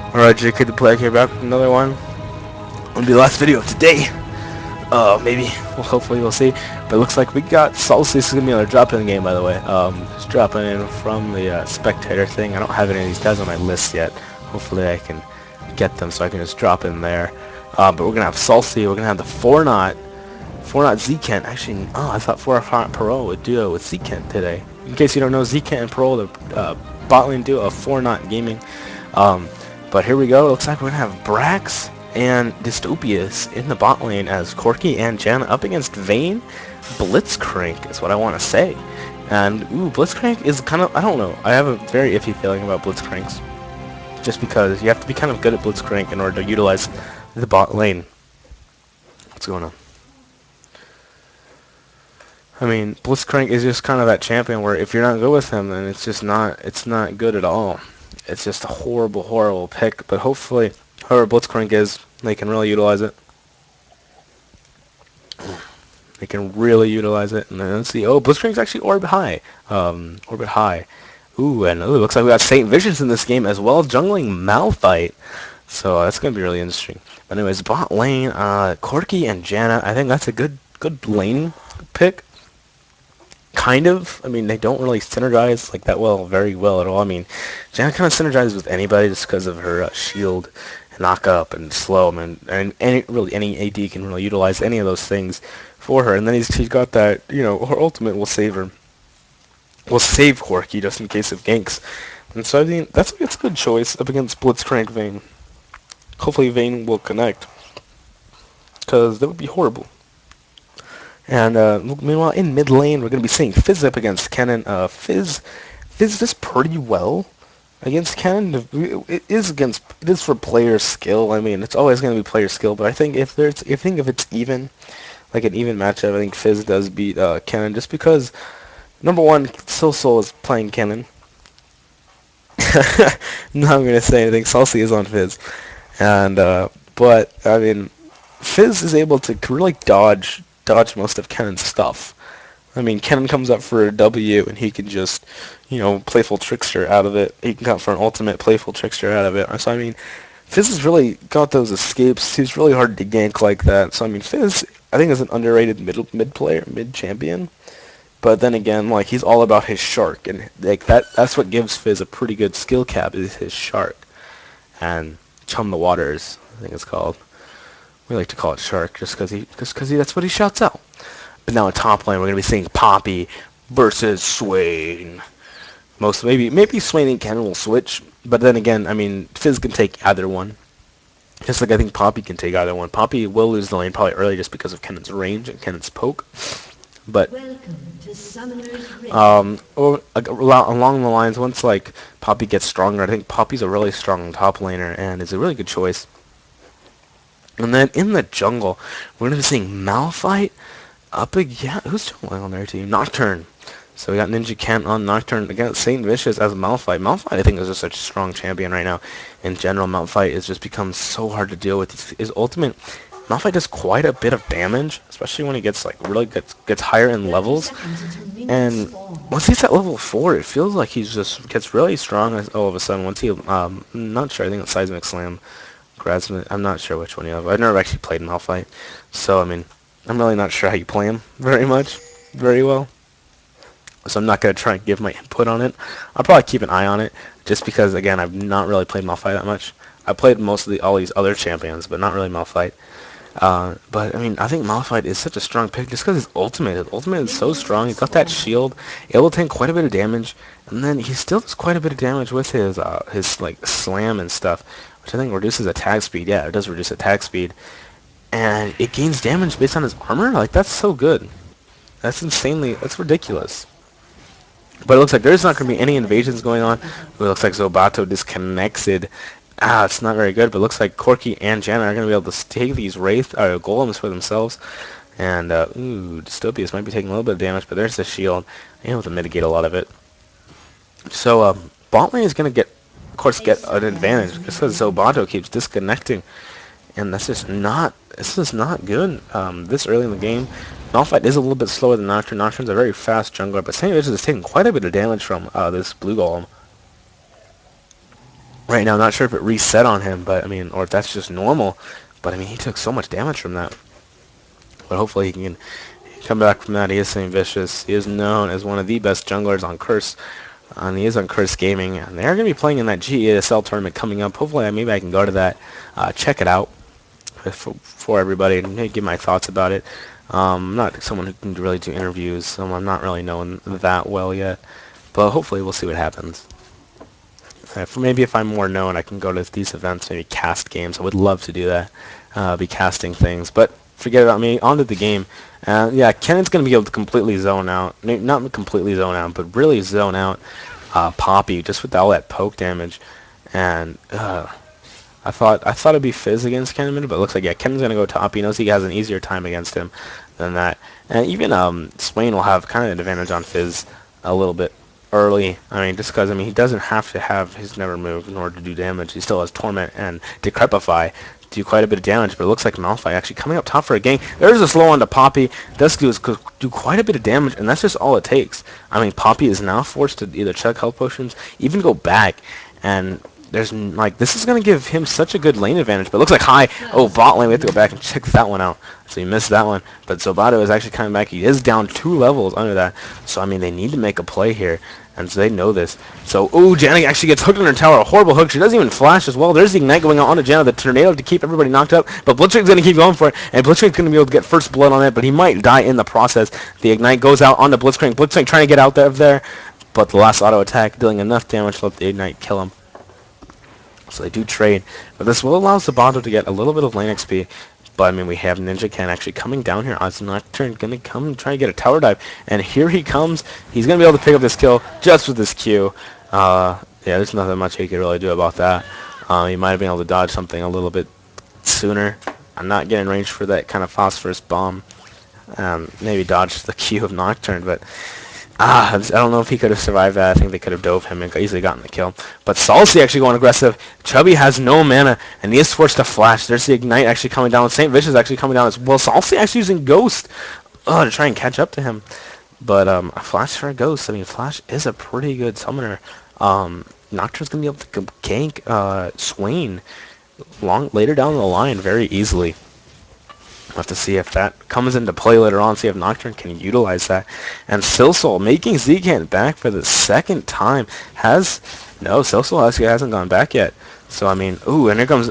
Alright, JK the Player here, back with another one. It'll be the last video of today. Maybe. Well, hopefully we'll see. But it looks like we got Salsa. This is going to be another drop-in game, by the way. Just dropping in from the spectator thing. I don't have any of these guys on my list yet. Hopefully I can get them so I can just drop in there. But we're going to have Salsa. We're going to have the 4-knot Z-Kent. Actually, I thought 4-knot Parole would duo with Z-Kent today. In case you don't know, Z-Kent and Parole, the bot lane duo of 4-knot gaming. But here we go. It looks like we're going to have Brax and Dystopias in the bot lane as Corky and Janna up against Vayne. Blitzcrank is what I want to say. And, Blitzcrank is kind of, I don't know. I have a very iffy feeling about Blitzcranks. Just because you have to be kind of good at Blitzcrank in order to utilize the bot lane. What's going on? I mean, Blitzcrank is just kind of that champion where if you're not good with him, then it's not good at all. It's just a horrible, horrible pick, but hopefully, whoever Blitzcrank is, they can really utilize it. They can really utilize it. And then let's see. Oh, Blitzcrank's actually orbit high. Orbit high. Ooh, and it looks like we got Saintvicious in this game as well, jungling Malphite. So that's gonna be really interesting. But anyways, bot lane, Corky and Janna. I think that's a good lane pick. Kind of. I mean, they don't really synergize like that very well at all. I mean, Janna kind of synergizes with anybody just because of her shield, knock up, and slow. I mean, and any AD can really utilize any of those things for her. And then she's got that, her ultimate will save her. Will save Corky just in case of ganks. And so I think that's a good choice up against Blitzcrank Vayne. Hopefully Vayne will connect, because that would be horrible. And meanwhile, in mid lane, we're going to be seeing Fizz up against Kennen. Fizz does pretty well against Kennen. It is for player skill. I mean, it's always going to be player skill. But I think if it's even, like an even matchup, I think Fizz does beat Kennen just because, number one, Soul is playing Kennen. Not going to say anything. Salsi is on Fizz, and but I mean, Fizz is able to really dodge most of Kennen's stuff. I mean, Kennen comes up for a W, and he can just, playful trickster out of it. He can come for an ultimate playful trickster out of it. So, I mean, Fizz has really got those escapes. He's really hard to gank like that. So, I mean, Fizz, I think, is an underrated mid player, mid champion. But then again, like, he's all about his shark, and like that's what gives Fizz a pretty good skill cap, is his shark. And Chum the Waters, I think it's called. We like to call it Shark just because that's what he shouts out. But now in top lane, we're going to be seeing Poppy versus Swain. Maybe Swain and Kennen will switch, but then again, I mean, Fizz can take either one. Just like I think Poppy can take either one. Poppy will lose the lane probably early just because of Kennen's range and Kennen's poke. But along the lines, once like Poppy gets stronger, I think Poppy's a really strong top laner and is a really good choice. And then in the jungle, we're going to be seeing Malphite up again. Who's jungling on their team? Nocturne. So we got Ninja Kent on Nocturne against Saintvicious as Malphite. Malphite, I think, is just such a strong champion right now. In general, Malphite has just become so hard to deal with. His ultimate, Malphite does quite a bit of damage, especially when he gets really gets higher in levels. And once he's at level 4, it feels like he just gets really strong all of a sudden. Once he, I'm not sure. I think it's Seismic Slam. I'm not sure which one you have. I've never actually played Malphite, so I mean, I'm really not sure how you play him very well. So I'm not gonna try and give my input on it. I'll probably keep an eye on it, just because again, I've not really played Malphite that much. I played all these other champions, but not really Malphite. But I mean, I think Malphite is such a strong pick just because his ultimate is so strong. He's got that shield, able to take quite a bit of damage, and then he still does quite a bit of damage with his like slam and stuff, which I think reduces attack speed. Yeah, it does reduce attack speed, and it gains damage based on his armor. Like, that's so good. That's ridiculous. But it looks like there's not going to be any invasions going on. It looks like Zobato disconnected. It's not very good, but it looks like Corky and Janna are going to be able to take these golems for themselves. And, Dystopias might be taking a little bit of damage, but there's the shield. They're able to mitigate a lot of it. So, bot lane is going to get an advantage just because Zobato keeps disconnecting. And this is not good this early in the game. Malphite is a little bit slower than Nocturne. Nocturne's a very fast jungler, but Saintvicious is taking quite a bit of damage from this blue golem. right now. I'm not sure if it reset on him, but I mean, or if that's just normal. But I mean, he took so much damage from that. But hopefully he can come back from that. He is Saintvicious. He is known as one of the best junglers on Curse. And he is on Curse Gaming. And they're going to be playing in that GESL tournament coming up. Hopefully maybe I can go to that, check it out for everybody, and maybe give my thoughts about it. I'm not someone who can really do interviews, so I'm not really known that well yet. But hopefully we'll see what happens. Maybe if I'm more known, I can go to these events, maybe cast games. I would love to do that, be casting things. But forget about me. On to the game. Yeah, Kennan's going to be able to completely zone out. Not completely zone out, but really zone out Poppy just with all that poke damage. And I thought it'd be Fizz against Kennen, but it looks like, yeah, Kennan's going to go top. He knows he has an easier time against him than that. And even Swain will have kind of an advantage on Fizz a little bit early. I mean, just because, I mean, he doesn't have to have his never move in order to do damage. He still has Torment and Decrepify to do quite a bit of damage, but it looks like Malphite actually coming up top for a gank. There's a slow on to Poppy. Does do quite a bit of damage, and that's just all it takes. I mean, Poppy is now forced to either check health potions, even go back, and there's, like, this is going to give him such a good lane advantage, but it looks like bot lane, we have to go back and check that one out. So he missed that one, but Zobato is actually coming back. He is down 2 levels under that, so I mean, they need to make a play here, and so they know this. So, Janna actually gets hooked on her tower, a horrible hook. She doesn't even flash as well. There's the Ignite going on to Janna, the Tornado to keep everybody knocked up, but Blitzkrieg's going to keep going for it, and Blitzkrieg's going to be able to get first blood on it, but he might die in the process. The Ignite goes out onto Blitzkrieg. Blitzkrieg trying to get out there, but the last auto attack dealing enough damage to let the Ignite kill him. So they do trade, but this will allow Zobato to get a little bit of lane XP. But I mean, we have Ninja Ken actually coming down here. Oz Nocturne gonna come and try to get a tower dive, and here he comes. He's gonna be able to pick up this kill just with this Q. Yeah, there's nothing much he could really do about that. He might have been able to dodge something a little bit sooner. I'm not getting range for that kind of phosphorus bomb. Maybe dodge the Q of Nocturne, but I don't know if he could have survived that. I think they could have dove him and easily gotten the kill. But Salsi actually going aggressive. Chubby has no mana, and he is forced to flash. There's the Ignite actually coming down. Saintvicious actually coming down as well. Salsi actually using Ghost to try and catch up to him. But a flash for a Ghost. I mean, Flash is a pretty good summoner. Nocturne's going to be able to gank Swain later down the line very easily. We'll have to see if that comes into play later on, see if Nocturne can utilize that. And Silsol making Zcant back for the second time. Silsol actually hasn't gone back yet. So, I mean, and here comes,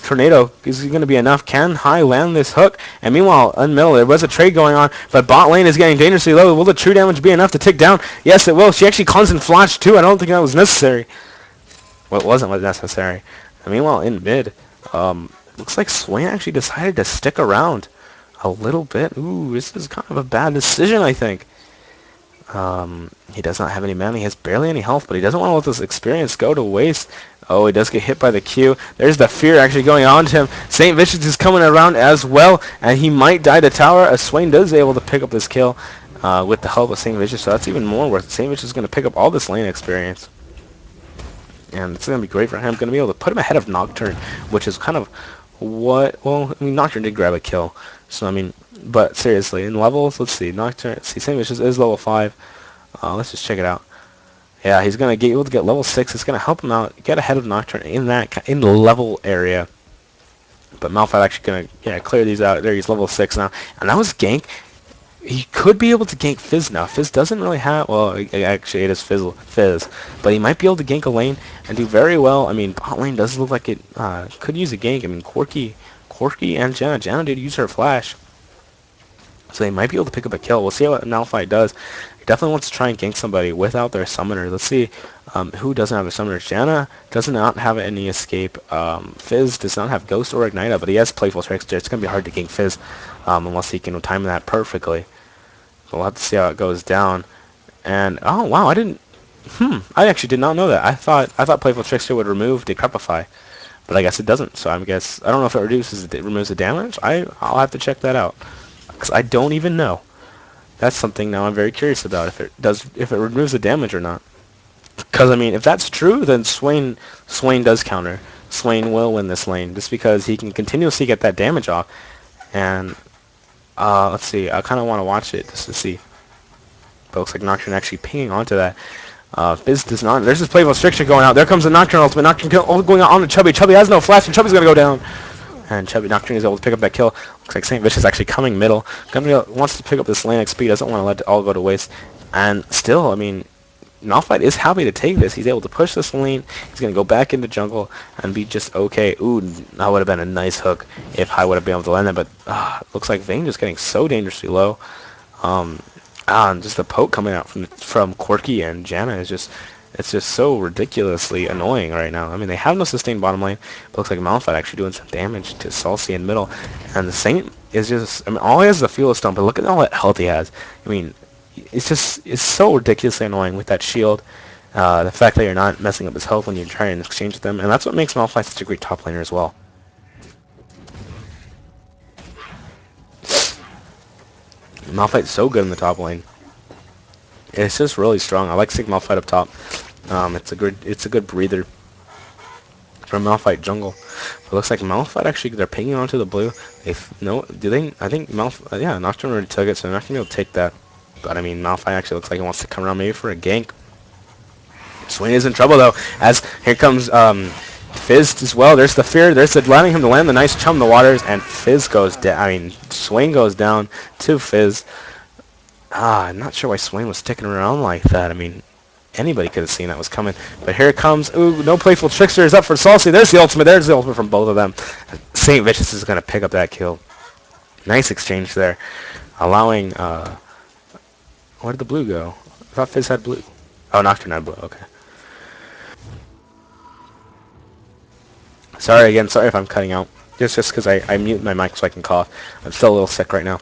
Tornado. Is he going to be enough? Can High land this hook? And meanwhile, in middle, there was a trade going on, but bot lane is getting dangerously low. Will the true damage be enough to tick down? Yes, it will. She actually cleansed and flashed, too. I don't think that was necessary. Well, it wasn't necessary. And meanwhile, in mid, looks like Swain actually decided to stick around a little bit. This is kind of a bad decision, I think. He does not have any mana. He has barely any health, but he doesn't want to let this experience go to waste. He does get hit by the Q. There's the fear actually going on to him. Saintvicious is coming around as well, and he might die to tower as Swain does able to pick up this kill with the help of Saintvicious, so that's even more worth it. Saintvicious is going to pick up all this lane experience. And it's going to be great for him. Going to be able to put him ahead of Nocturne, which is kind of Nocturne did grab a kill. So, I mean, but seriously, in levels, let's see. Saintvicious is level 5. Let's just check it out. Yeah, he's going to be able to get level 6. It's going to help him out, get ahead of Nocturne in the level area. But Malphite actually going to, clear these out. There, he's level 6 now. And that was gank. He could be able to gank Fizz now. Fizz doesn't really have, actually it is Fizz, but he might be able to gank a lane and do very well. I mean, bot lane does look like it could use a gank. I mean, Corki and Janna did use her flash, so they might be able to pick up a kill. We'll see what Malphite does. He definitely wants to try and gank somebody without their summoner. Let's see who doesn't have a summoner. Janna does not have any escape. Fizz does not have Ghost or Ignite, but he has Playful Trickster. It's going to be hard to gank Fizz unless he can time that perfectly. We'll have to see how it goes down. And wow, I actually did not know that. I thought Playful Trickster would remove Decrepify, but I guess it doesn't. So I don't know if it removes the damage. I'll have to check that out, because I don't even know. That's something now I'm very curious about, if it removes the damage or not. Because I mean, if that's true, then Swain does counter. Swain will win this lane just because he can continuously get that damage off. And let's see, I kind of want to watch it just to see. But it looks like Nocturne actually pinging onto that. Fizz does not. There's this playful restriction going out. There comes the Nocturne ultimate. Nocturne kill going out on to Chubby. Chubby has no flash, and Chubby's gonna go down. And Chubby Nocturne is able to pick up that kill. Looks like Saintvicious actually coming middle. Wants to pick up this lane XP. Doesn't want to let it all go to waste. And still, I mean, Malphite is happy to take this. He's able to push this lane. He's going to go back into jungle and be just okay. Ooh, that would have been a nice hook if I would have been able to land that. But looks like Vayne just getting so dangerously low. And just the poke coming out from Corki and Janna is just... It's just so ridiculously annoying right now. I mean, they have no sustained bottom lane. But looks like Malphite actually doing some damage to Salsi in middle. And the Saint is just... I mean, all he has is a Fuel Stone, but look at all that health he has. I mean... It's so ridiculously annoying with that shield. The fact that you're not messing up his health when you're trying to exchange with them, and that's what makes Malphite such a great top laner as well. Malphite's so good in the top lane. It's just really strong. I like seeing Malphite up top. It's a good breather from Malphite jungle. But it looks like Malphite actually they're pinging onto the blue. I think Malphite, yeah, Nocturne already took it, so they're not gonna be able to take that. But I mean, Malphite actually looks like he wants to come around maybe for a gank. Swain is in trouble though, as here comes Fizz as well. There's the fear. There's the letting him to land the nice chum in the waters, and Fizz goes down. I mean, Swain goes down to Fizz. I'm not sure why Swain was sticking around like that. I mean, anybody could have seen that was coming. But here it comes. Ooh, no playful trickster is up for Salsi. There's the ultimate. There's the ultimate from both of them. Saintvicious is gonna pick up that kill. Nice exchange there, allowing. Where did the blue go? I thought Fizz had blue. Oh, Nocturne had blue. Okay. Sorry again. Sorry if I'm cutting out. Just because I mute my mic so I can cough. I'm still a little sick right now,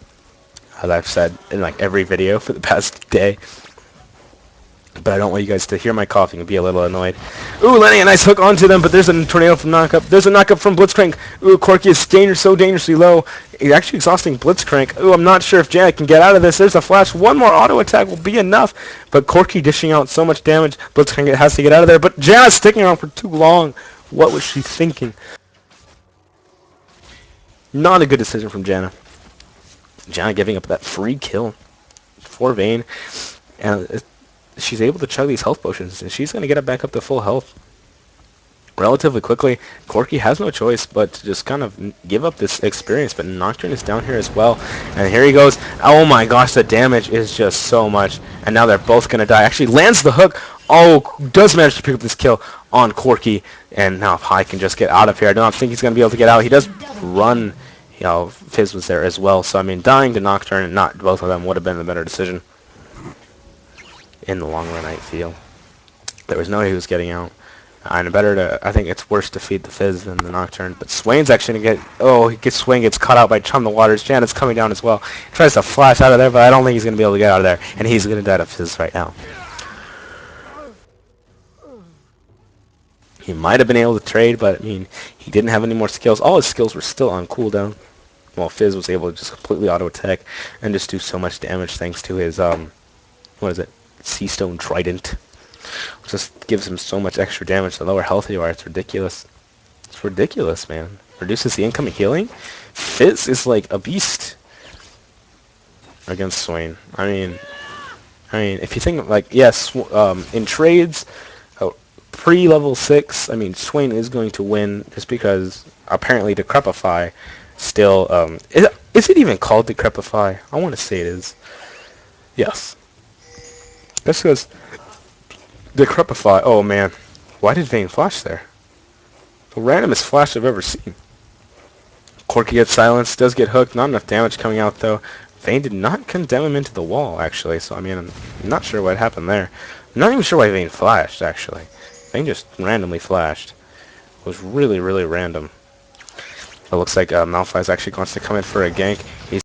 as I've said in like every video for the past day. But I don't want you guys to hear my coughing and be a little annoyed. Ooh, landing a nice hook onto them, but there's a tornado from knockup. There's a knockup from Blitzcrank. Ooh, Corki is so dangerously low. He's actually exhausting Blitzcrank. Ooh, I'm not sure if Janet can get out of this. There's a flash. One more auto attack will be enough. But Corki dishing out so much damage. Blitzcrank has to get out of there. But Janet's sticking around for too long. What was she thinking? Not a good decision from Janna. Janna giving up that free kill for Vayne. And she's able to chug these health potions, and she's going to get it back up to full health relatively quickly. Corki has no choice but to just kind of give up this experience, but Nocturne is down here as well. And here he goes. Oh my gosh, the damage is just so much. And now they're both going to die. Actually lands the hook. Oh, does manage to pick up this kill on Corki. And now Pi can just get out of here. I don't think he's going to be able to get out. He does run. You know, Fizz was there as well. So, I mean, dying to Nocturne and not both of them would have been the better decision. In the long run, I feel. There was no way he was getting out. And I think it's worse to feed the Fizz than the Nocturne. But Swain's actually going to get... Oh, Swain gets caught out by Chum the Waters. Janet's coming down as well. He tries to flash out of there, but I don't think he's going to be able to get out of there. And he's going to die to Fizz right now. He might have been able to trade, but, I mean, he didn't have any more skills. All his skills were still on cooldown. While Fizz was able to just completely auto-attack and just do so much damage thanks to his, what is it? Seastone Trident. Just gives him so much extra damage the lower health you are. It's ridiculous. It's ridiculous, man. Reduces the incoming healing. Fizz is like a beast against Swain. I mean, if you think like yes, in trades, pre-level 6, I mean Swain is going to win just because apparently Decrepify still is it even called Decrepify? I want to say it is. Yes. That's because Decrepify. Oh man, why did Vayne flash there? The randomest flash I've ever seen. Corki gets silenced, does get hooked. Not enough damage coming out though. Vayne did not condemn him into the wall actually. So I mean, I'm not sure what happened there. I'm not even sure why Vayne flashed actually. Vayne just randomly flashed. It was really, really random. It looks like Malphite actually wants to come in for a gank. He's